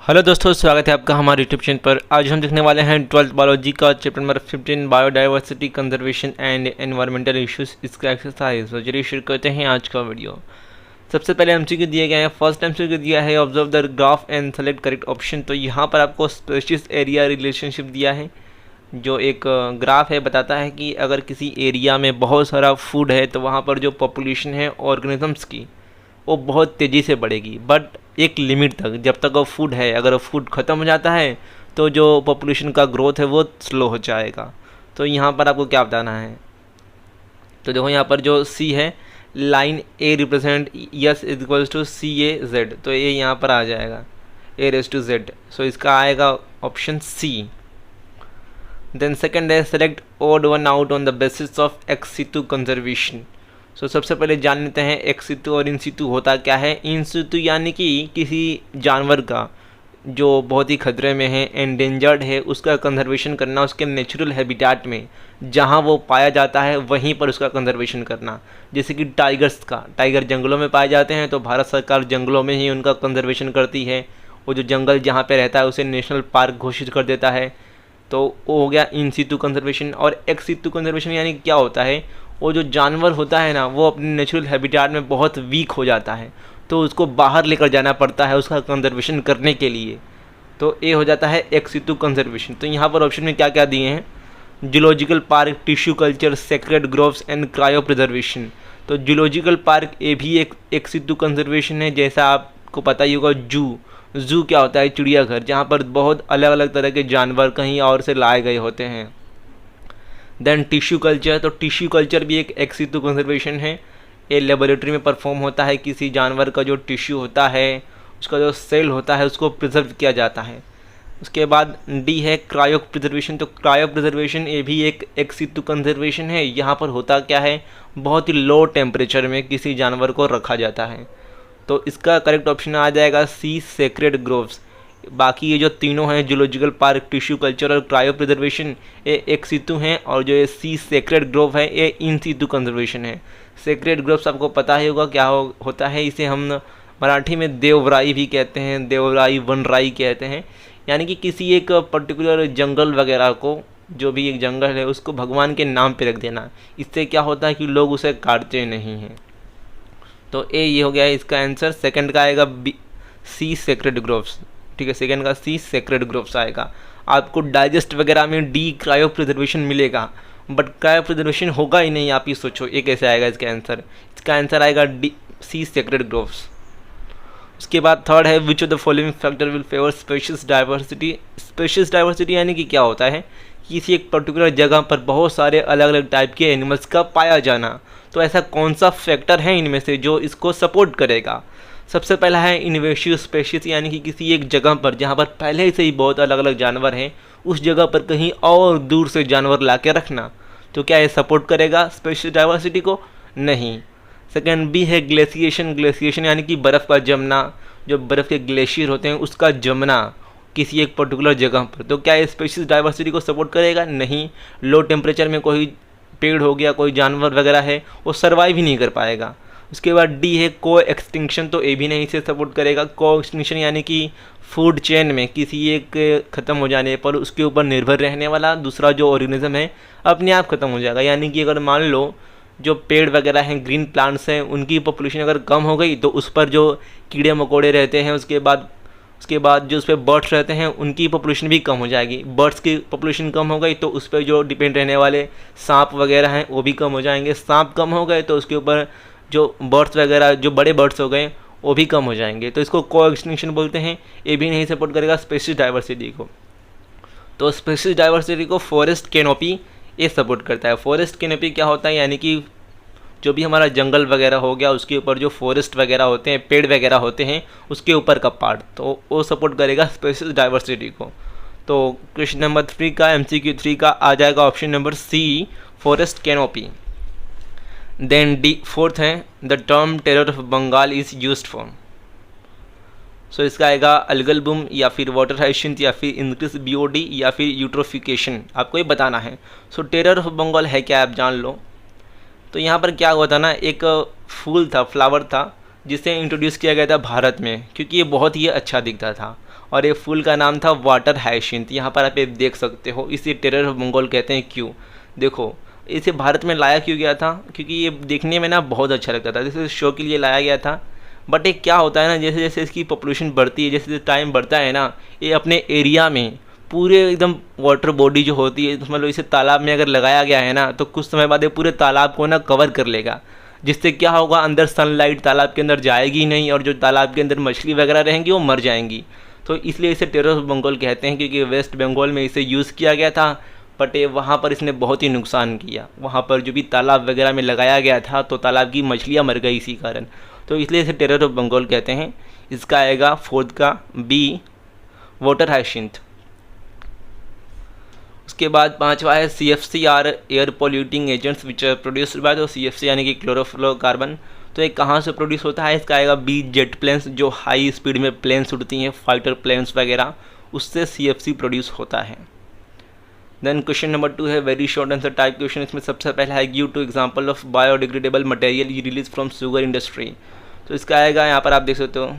Hello दोस्तों, स्वागत है आपका हमारे यूट्यूब चैनल पर। आज हम देखने वाले हैं 12th बायोलॉजी का chapter number 15 biodiversity conservation and environmental issues, इसका एक्सरसाइज। तो चलिए शुरू करते हैं आज का वीडियो। सबसे पहले एमसीक्यू दिए गए हैं। फर्स्ट एमसीक्यू दिया है observe the graph and select correct option. तो यहाँ पर आपको स्पेसिस एरिया रिलेशनशिप दिया है, जो एक ग्राफ है, बताता है कि अगर किसी एरिया में बहुत सारा फूड है तो वहाँ पर जो पॉपुलेशन है ऑर्गेनिजम्स की वो बहुत तेज़ी से बढ़ेगी, बट एक लिमिट तक। जब तक वो फूड है, अगर वो फूड ख़त्म हो जाता है तो जो पॉपुलेशन का ग्रोथ है वो स्लो हो जाएगा। तो यहाँ पर आपको क्या बताना है, तो देखो यहाँ पर जो सी है, line A represent yes is equals to C A Z, तो ये यहाँ पर आ जाएगा A raise to Z. So इसका आएगा ऑप्शन सी। देन सेकेंड है select odd one out on the basis of ex situ conservation. So सबसे पहले जान लेते हैं एक्स सितु और इन सितु होता क्या है। इन सितु यानी कि किसी जानवर का जो बहुत ही खतरे में है, एंडेंजर्ड है, उसका कंजर्वेशन करना, उसके नेचुरल हैबिटेट में जहाँ वो पाया जाता है वहीं पर उसका कंजर्वेशन करना। जैसे कि टाइगर्स का, टाइगर जंगलों में पाए जाते हैं तो भारत सरकार जंगलों में ही उनका कंजर्वेशन करती है। वो जो जंगल जहाँ पे रहता है उसे नेशनल पार्क घोषित कर देता है। तो वो हो गया इन सितु कंजर्वेशन। और एक्स सितु कंजर्वेशन यानी क्या होता है, वो जो जानवर होता है ना, वो अपने नेचुरल हैबिटेट में बहुत वीक हो जाता है तो उसको बाहर लेकर जाना पड़ता है उसका कंजर्वेशन करने के लिए। तो ये हो जाता है एक्स सितु कंजर्वेशन। तो यहाँ पर ऑप्शन में क्या क्या दिए हैं, zoological park, tissue culture, sacred groves and cryo preservation. तो जूलॉजिकल पार्क ये भी एक एक्स सितु कंजर्वेशन है। जैसा आपको पता ही होगा, जू क्या होता है, चिड़ियाघर, जहाँ पर बहुत अलग अलग तरह के जानवर कहीं और से लाए गए होते हैं। देन टिश्यू कल्चर, तो टिश्यू कल्चर भी एक एक्स सितु कंजर्वेशन है। ये लेबोरेटरी में परफॉर्म होता है। किसी जानवर का जो टिश्यू होता है, उसका जो सेल होता है, उसको प्रिजर्व किया जाता है। उसके बाद डी है क्रायो प्रिजर्वेशन। तो क्रायो प्रिजर्वेशन ये भी एक एक्स सितु कंजर्वेशन है। यहाँ पर होता क्या है, बहुत ही लो टेम्परेचर में किसी जानवर को रखा जाता है। तो इसका करेक्ट ऑप्शन आ जाएगा सी, सेक्रेड ग्रोव्स। बाकी ये जो तीनों हैं, जूलॉजिकल पार्क, टिश्यू कल्चर और क्रायो प्रिजर्वेशन, ये एक्स सितु हैं। और जो ये सी सेक्रेड ग्रोव है, ये इन सितु कंजर्वेशन है। सेक्रेड ग्रोव्स आपको पता ही होगा क्या होता है। इसे हम मराठी में देवराई भी कहते हैं, देवराई, वनराई कहते हैं। यानी कि किसी एक पर्टिकुलर जंगल वगैरह को, जो भी एक जंगल है, उसको भगवान के नाम पे रख देना। इससे क्या होता है कि लोग उसे काटते नहीं हैं। तो ये हो गया है इसका आंसर। सेकंड का आएगा बी, सी सेक्रेड ग्रोव्स। ठीक है, सेकंड का सी सेक्रेड ग्रोव्स आएगा। आपको डाइजेस्ट वगैरह में डी क्रायो प्रिजर्वेशन मिलेगा, बट क्रायो प्रिजर्वेशन होगा ही नहीं। आप ही सोचो ये कैसे आएगा इसका आंसर। इसका आंसर आएगा डी, सी सेक्रेड ग्रोव्स। उसके बाद थर्ड है which of the following factor will favour species diversity. Species diversity यानी कि क्या होता है, किसी एक पर्टिकुलर जगह पर बहुत सारे अलग अलग टाइप के एनिमल्स का पाया जाना। तो ऐसा कौन सा फैक्टर है इनमें से जो इसको सपोर्ट करेगा। सबसे पहला है इन्वेसिव स्पेशीज, यानी कि किसी एक जगह पर जहाँ पर पहले से ही बहुत अलग अलग जानवर हैं, उस जगह पर कहीं और दूर से जानवर ला के रखना। तो क्या ये सपोर्ट करेगा स्पेशीज डाइवर्सिटी को? नहीं। सेकेंड बी है ग्लेशिएशन। ग्लेशिएशन यानी कि बर्फ़ का जमना, जो बर्फ़ के ग्लेशियर होते हैं उसका जमना किसी एक पर्टिकुलर जगह पर। तो क्या ये स्पेशीज डाइवर्सिटी को सपोर्ट करेगा? नहीं। लो टेम्परेचर में कोई पेड़ हो गया, कोई जानवर वगैरह है, वो सर्वाइव ही नहीं कर पाएगा। उसके बाद डी है को एक्सटिंक्शन। तो ये भी नहीं से सपोर्ट करेगा। को एक्सटिंक्शन यानी कि फूड चेन में किसी एक ख़त्म हो जाने पर उसके ऊपर निर्भर रहने वाला दूसरा जो ऑर्गेनिज्म है अपने आप ख़त्म हो जाएगा। यानी कि अगर मान लो जो पेड़ वगैरह हैं, ग्रीन प्लांट्स हैं, उनकी पॉपुलेशन अगर कम हो गई तो उस पर जो कीड़े मकोड़े रहते हैं, उसके बाद जो उस पर बर्ड्स रहते हैं, उनकी पॉपुलेशन भी कम हो जाएगी। बर्ड्स की पॉपुलेशन कम हो गई तो उस पर जो डिपेंड रहने वाले सांप वगैरह हैं वो भी कम हो जाएंगे। सांप कम हो गए तो उसके ऊपर जो बर्ड्स वगैरह, जो बड़े बर्ड्स हो गए, वो भी कम हो जाएंगे। तो इसको को एक्सटिंक्शन बोलते हैं। ये भी नहीं सपोर्ट करेगा स्पेसीज डाइवर्सिटी को। तो स्पेसीज डाइवर्सिटी को फॉरेस्ट कैनोपी ये सपोर्ट करता है। फॉरेस्ट कैनोपी क्या होता है, यानी कि जो भी हमारा जंगल वगैरह हो गया उसके ऊपर जो फॉरेस्ट वगैरह होते हैं, पेड़ वगैरह होते हैं, उसके ऊपर का पार्ट, तो वो सपोर्ट करेगा स्पेसीज डाइवर्सिटी को। तो क्वेश्चन नंबर 3 का MCQ 3 का आ जाएगा option number C, forest canopy. Then D fourth है the term terror of Bengal is used for. So इसका आएगा अलगल बूम, या फिर वाटर हाइसिंथ, या फिर इंक्रीज BOD, या फिर यूट्रोफिकेशन। आपको ये बताना है। सो टेरर ऑफ बंगाल है क्या, आप जान लो। तो यहाँ पर क्या हुआ था ना, एक फूल था, फ्लावर था, जिसे इंट्रोड्यूस किया गया था भारत में, क्योंकि ये बहुत ही अच्छा दिखता था और ये फूल का नाम था वाटर हाइसिंथ। यहाँ पर आप ये देख सकते हो, इसे टेरर ऑफ बंगाल कहते हैं। क्यों? देखो, इसे भारत में लाया क्यों गया था? क्योंकि ये देखने में ना बहुत अच्छा लगता था, जैसे शो के लिए लाया गया था। बट ये क्या होता है ना, जैसे जैसे इसकी पॉपुलेशन बढ़ती है, जैसे जैसे टाइम बढ़ता है ना, ये अपने एरिया में पूरे एकदम वाटर बॉडी जो होती है, मतलब इसे तालाब में अगर लगाया गया है ना, तो कुछ समय बाद ये पूरे तालाब को ना कवर कर लेगा, जिससे क्या होगा, अंदर सनलाइट तालाब के अंदर जाएगी नहीं, और जो तालाब के अंदर मछली वगैरह रहेंगी वो मर जाएंगी। तो इसलिए इसे टेरर ऑफ बंगाल कहते हैं, क्योंकि वेस्ट बंगाल में इसे यूज़ किया गया था। बट ये वहाँ पर इसने बहुत ही नुकसान किया, वहाँ पर जो भी तालाब वगैरह में लगाया गया था तो तालाब की मछलियाँ मर गई इसी कारण। तो इसलिए इसे टेरर ऑफ बंगाल कहते हैं। इसका आएगा फोर्थ का बी, वाटर हाइसिंथ। उसके बाद पांचवा है CFC air polluting agents which are produced by. तो CFC यानी कि क्लोरोफ्लोरोकार्बन। तो ये कहाँ से प्रोड्यूस होता है? इसका आएगा बी, जेट प्लेन्स, जो हाई स्पीड में प्लेन्स उड़ती हैं, फाइटर प्लेन्स वगैरह, उससे CFC प्रोड्यूस होता है। देन क्वेश्चन नंबर 2 है very short answer type question. इसमें सबसे पहला है give two example of biodegradable material release from sugar industry. तो इसका आएगा, यहाँ पर आप देख सकते हो,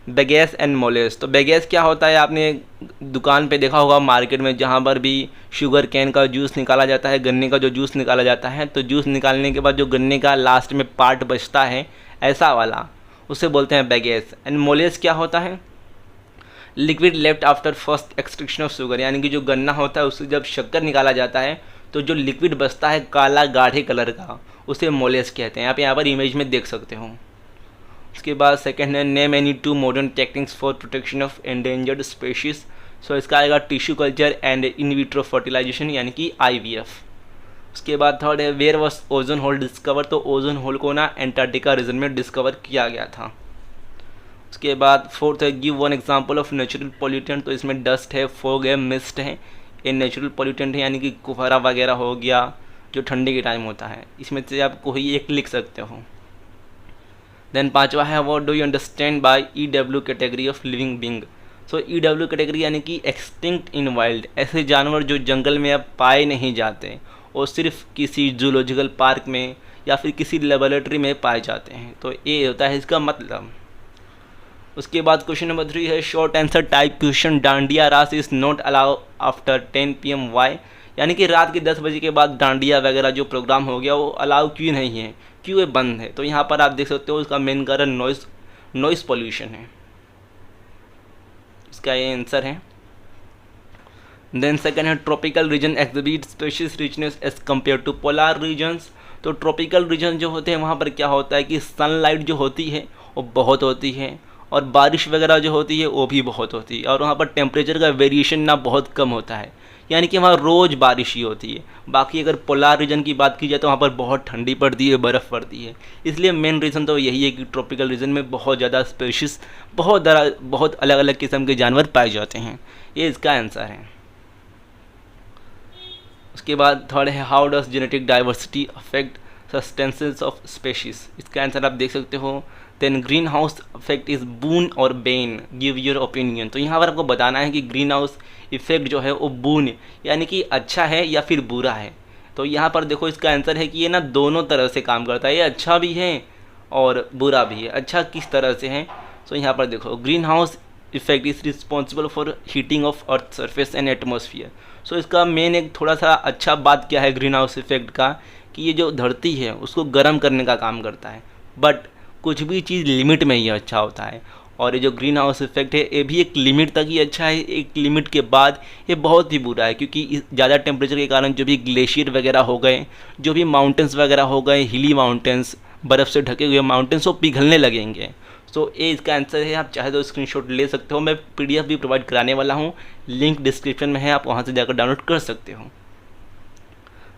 बेगेस एंड मोलेस। तो बेगेस क्या होता है? आपने दुकान पे देखा होगा मार्केट में, जहाँ पर भी शुगर कैन का जूस निकाला जाता है, गन्ने का जो जूस निकाला जाता है, तो जूस निकालने के बाद जो गन्ने का लास्ट में पार्ट बचता है, ऐसा वाला, उसे बोलते हैं बेगेस। एंड मोलेस क्या होता है? Liquid left after first extraction of sugar, यानी कि जो गन्ना होता है उससे जब शक्कर निकाला जाता है तो जो लिक्विड बचता है काला गाढ़े कलर का, उसे मोलेस कहते हैं। आप यहाँ पर इमेज में देख सकते हो। उसके बाद सेकंड है name any 2 modern techniques for protection of endangered species. So इसका आएगा tissue culture and in vitro fertilisation, यानी कि IVF। उसके बाद थर्ड है where was ozone hole discover. तो ओजोन होल को ना एंटार्क्टिका रीजन में डिस्कवर किया गया था। उसके बाद फोर्थ है give one example of natural pollutant. तो इसमें डस्ट है, फॉग है, मिस्ट है, ये नेचुरल पॉल्यूटेंट है, यानी कि कुफारा वगैरह हो गया जो ठंडी के टाइम होता है। इसमें से आप कोई एक लिख सकते हो। देन पांचवा है what do you understand by EW category of living being. So EW category यानी कि एक्सटिंक्ट इन वाइल्ड, ऐसे जानवर जो जंगल में अब पाए नहीं जाते और सिर्फ किसी जूलॉजिकल पार्क में या फिर किसी लेबोरेटरी में पाए जाते हैं। तो ये होता है इसका मतलब। उसके बाद क्वेश्चन नंबर 3 है short answer type question. Dandiya Raas is not allow after 10 PM why, यानी कि रात के 10 बजे के बाद डांडिया वगैरह जो प्रोग्राम हो गया वो अलाउ क्यों नहीं है, क्यों ये बंद है? तो यहाँ पर आप देख सकते हो इसका मेन कारण नॉइस पॉल्यूशन है। इसका ये आंसर है। देन सेकंड है tropical region exhibit species richness as compare to polar regions. तो ट्रॉपिकल रीजन जो होते हैं वहाँ पर क्या होता है कि सनलाइट जो होती है वो बहुत होती है, और बारिश वगैरह जो होती है वो भी बहुत होती है, और वहाँ पर टेम्परेचर का वेरिएशन ना बहुत कम होता है, यानी कि वहाँ रोज़ बारिश ही होती है। बाकी अगर पोलार रीजन की बात की जाए तो वहाँ पर बहुत ठंडी पड़ती है, बर्फ़ पड़ती है। इसलिए मेन रीज़न तो यही है कि ट्रॉपिकल रीजन में बहुत ज़्यादा स्पेशीज, बहुत अलग अलग किस्म के जानवर पाए जाते हैं। ये इसका आंसर है। उसके बाद थर्ड है how does genetic diversity affect sustenances of species. इसका आंसर आप देख सकते हो। Then green house effect is boon और बेन, गिव योर ओपिनियन। तो यहाँ पर आपको बताना है कि ग्रीन हाउस इफेक्ट जो है वो बून यानी कि अच्छा है या फिर बुरा है। तो यहाँ पर देखो इसका आंसर है कि ये ना दोनों तरह से काम करता है, ये अच्छा भी है और बुरा भी है। अच्छा किस तरह से है? तो यहाँ पर देखो green house effect is responsible for heating of earth surface and atmosphere. So इसका मेन एक थोड़ा सा अच्छा बात क्या है ग्रीन हाउस इफेक्ट का, कि ये जो धरती है उसको गर्म करने का काम करता है। बट कुछ भी चीज़ लिमिट में ही अच्छा होता है, और ये जो ग्रीन हाउस इफेक्ट है ये भी एक लिमिट तक ही अच्छा है, एक लिमिट के बाद ये बहुत ही बुरा है, क्योंकि ज़्यादा टेम्परेचर के कारण जो भी ग्लेशियर वगैरह हो गए, जो भी माउंटेन्स वगैरह हो गए, हिली माउंटेन्स, बर्फ़ से ढके हुए माउंटेन्स, वो पिघलने लगेंगे। सो ये इसका आंसर है। आप चाहे तो स्क्रीनशॉट ले सकते हो, मैं PDF भी प्रोवाइड कराने वाला हूँ, लिंक डिस्क्रिप्शन में है, आप वहाँ से जाकर डाउनलोड कर सकते हो।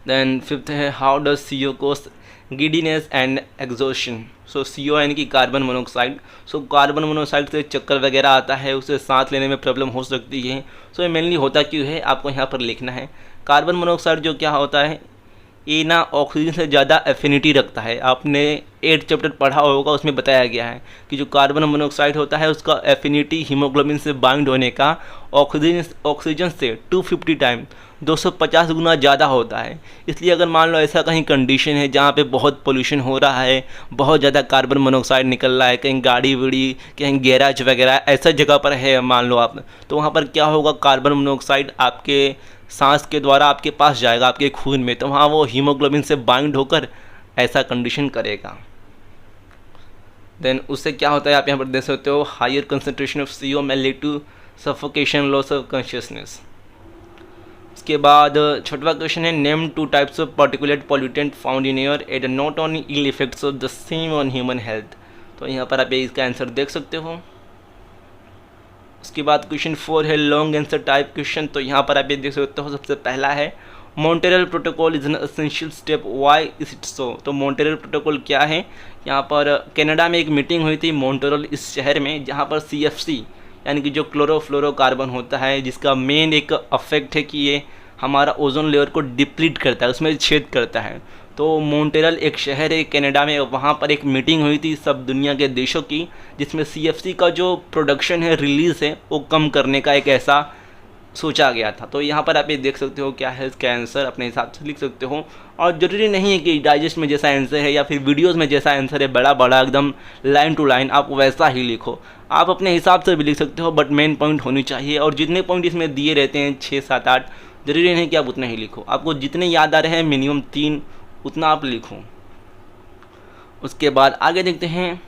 देन फिफ्थ है how does CO cos giddiness and exhaustion. So CO यानी कि carbon monoxide. So carbon monoxide से चक्कर वगैरह आता है, उसे सांस लेने में प्रॉब्लम हो सकती है। सो ये मेनली होता क्यों है आपको यहाँ पर लिखना है। कार्बन मोनोऑक्साइड जो क्या होता है, ये ना ऑक्सीजन से ज़्यादा एफिनिटी रखता है। आपने 8th चैप्टर पढ़ा होगा, उसमें बताया गया है कि जो कार्बन मोनोऑक्साइड होता है उसका एफिनिटी हीमोग्लोबिन से बाइंड होने का ऑक्सीजन से 250 टाइम 250 गुना ज़्यादा होता है। इसलिए अगर मान लो ऐसा कहीं कंडीशन है जहाँ पे बहुत पोल्यूशन हो रहा है, बहुत ज़्यादा कार्बन मोनोऑक्साइड निकल रहा है, कहीं गाड़ी वीड़ी, कहीं गैराज वगैरह ऐसा जगह पर है मान लो आप, तो वहाँ पर क्या होगा, कार्बन मोनोऑक्साइड आपके सांस के द्वारा आपके पास जाएगा, आपके खून में, तो वहाँ वो हीमोग्लोबिन से बाइंड होकर ऐसा कंडीशन करेगा। देन उससे क्या होता है आप यहाँ पर देख सकते हो, higher concentration of CO may lead to suffocation, loss of consciousness. उसके बाद छठवां क्वेश्चन है, name 2 types of particulate pollutant found in air at not only ill effects of the same on human health. तो यहाँ पर आप इसका answer देख सकते हो। उसके बाद क्वेश्चन 4 है लॉन्ग आंसर टाइप क्वेश्चन। तो यहाँ पर आप ये देख सकते हो, सबसे पहला है Montreal protocol is an essential step, why is it so. तो मॉन्ट्रियल प्रोटोकॉल क्या है, यहाँ पर कनाडा में एक मीटिंग हुई थी मॉन्ट्रियल इस शहर में, जहाँ पर CFC यानी कि जो क्लोरोफ्लोरोकार्बन होता है, जिसका मेन एक अफेक्ट है कि ये हमारा ओजोन लेयर को डिप्लीट करता है, उसमें छेद करता है। तो मॉन्ट्रियल एक शहर है कनाडा में, वहाँ पर एक मीटिंग हुई थी सब दुनिया के देशों की, जिसमें CFC का जो प्रोडक्शन है, रिलीज़ है, वो कम करने का एक ऐसा सोचा गया था। तो यहाँ पर आप ये देख सकते हो क्या है इसका आंसर, अपने हिसाब से लिख सकते हो। और ज़रूरी नहीं है कि डाइजेस्ट में जैसा आंसर है या फिर वीडियोस में जैसा आंसर है बड़ा बड़ा एकदम लाइन टू लाइन आप वैसा ही लिखो, आप अपने हिसाब से भी लिख सकते हो, बट मेन पॉइंट होनी चाहिए। और जितने पॉइंट इसमें दिए रहते हैं 6, 7, 8, ज़रूरी नहीं कि आप उतने ही लिखो, आपको जितने याद आ रहे हैं मिनिमम 3 उतना आप लिखो। उसके बाद आगे देखते हैं,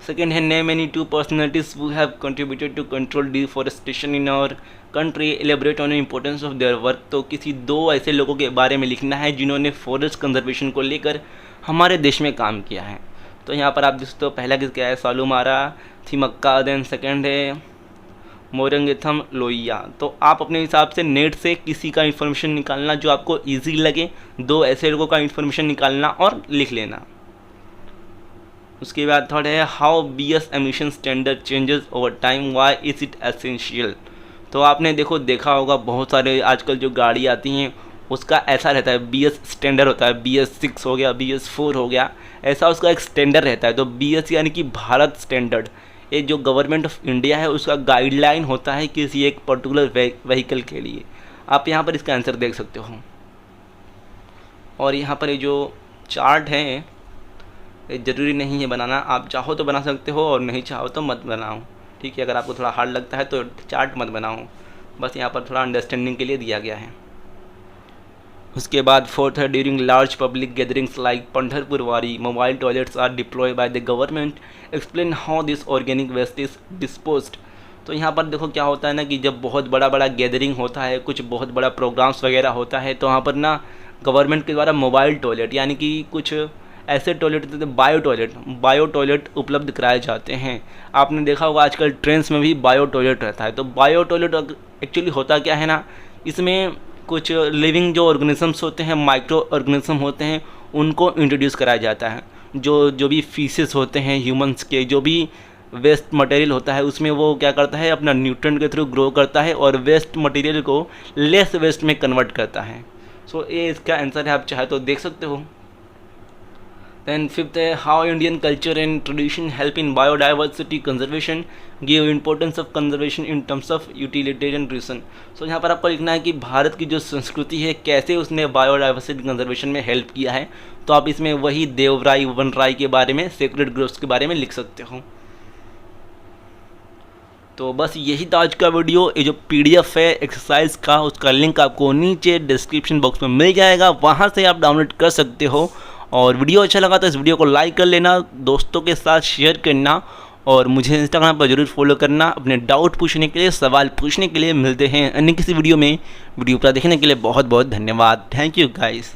सेकेंड है name any 2 personalities who have contributed to control deforestation in our country, elaborate on the importance of their work. तो किसी 2 ऐसे लोगों के बारे में लिखना है जिन्होंने फॉरेस्ट कंजर्वेशन को लेकर हमारे देश में काम किया है। तो यहाँ पर आप देख सकते हो, पहला किसका है, सालुमारा थिमक्का, देन सेकेंड है मोरंगथम लोहिया। तो आप अपने हिसाब से नेट से किसी का इन्फॉर्मेशन निकालना जो आपको ईजी लगे, 2 ऐसे लोगों का इन्फॉर्मेशन निकालना और लिख लेना। उसके बाद थर्ड है how BS emission standard changes over time, why is it essential. तो आपने देखा होगा बहुत सारे आजकल जो गाड़ी आती हैं उसका ऐसा रहता है, BS स्टैंडर्ड होता है, BS6 हो गया, BS4 हो गया, ऐसा उसका एक स्टैंडर्ड रहता है। तो BS यानी कि भारत स्टैंडर्ड, ये जो गवर्नमेंट ऑफ इंडिया है उसका गाइडलाइन होता है किसी एक पर्टिकुलर व्हीकल के लिए। आप यहाँ पर इसका आंसर देख सकते हो। और यहाँ पर ये जो चार्ट है ज़रूरी नहीं है बनाना, आप चाहो तो बना सकते हो और नहीं चाहो तो मत बनाओ, ठीक है। अगर आपको थोड़ा हार्ड लगता है तो चार्ट मत बनाओ, बस यहाँ पर थोड़ा अंडरस्टैंडिंग के लिए दिया गया है। उसके बाद फोर्थ है during large public gatherings like Pandharpur Wari, mobile toilets are deploy by the government, explain how this organic waste is disposed. तो यहाँ पर देखो क्या होता है ना कि जब बहुत बड़ा गैदरिंग होता है, कुछ बहुत बड़ा प्रोग्राम्स वगैरह होता है, तो वहाँ पर ना गवर्नमेंट के द्वारा मोबाइल टॉयलेट यानी कि कुछ ऐसे टॉयलेट बायो टॉयलेट उपलब्ध कराए जाते हैं। आपने देखा होगा आजकल ट्रेन्स में भी बायो टॉयलेट रहता है। तो बायो टॉयलेट एक्चुअली होता क्या है ना, इसमें कुछ लिविंग जो ऑर्गेनिजम्स होते हैं, माइक्रो ऑर्गेनिज्म होते हैं, उनको इंट्रोड्यूस कराया जाता है। जो भी फीसेस होते हैं ह्यूमंस के, जो भी वेस्ट मटेरियल होता है, उसमें वो क्या करता है, अपना न्यूट्रिएंट के थ्रू ग्रो करता है और वेस्ट मटेरियल को लेस वेस्ट में कन्वर्ट करता है। सो ये इसका आंसर है, आप चाहे तो देख सकते हो। Then fifth है how Indian culture and tradition help in biodiversity conservation, give importance of conservation in terms of utilitarian reason। So यहाँ पर आपको लिखना है कि भारत की जो संस्कृति है कैसे उसने बायोडाइवर्सिटी कंजर्वेशन में हेल्प किया है। तो आप इसमें वही देवराई वनराई के बारे में, सेक्रेड ग्रोव्स के बारे में लिख सकते हो। तो बस यही था आज का वीडियो। ये जो PDF है एक्सरसाइज का, उसका लिंक आपको नीचे डिस्क्रिप्शन बॉक्स में मिल जाएगा, वहाँ से आप डाउनलोड कर सकते हो। और वीडियो अच्छा लगा तो इस वीडियो को लाइक कर लेना, दोस्तों के साथ शेयर करना और मुझे इंस्टाग्राम पर जरूर फॉलो करना। अपने डाउट पूछने के लिए, सवाल पूछने के लिए मिलते हैं अन्य किसी वीडियो में। वीडियो पूरा देखने के लिए बहुत बहुत धन्यवाद। Thank you guys.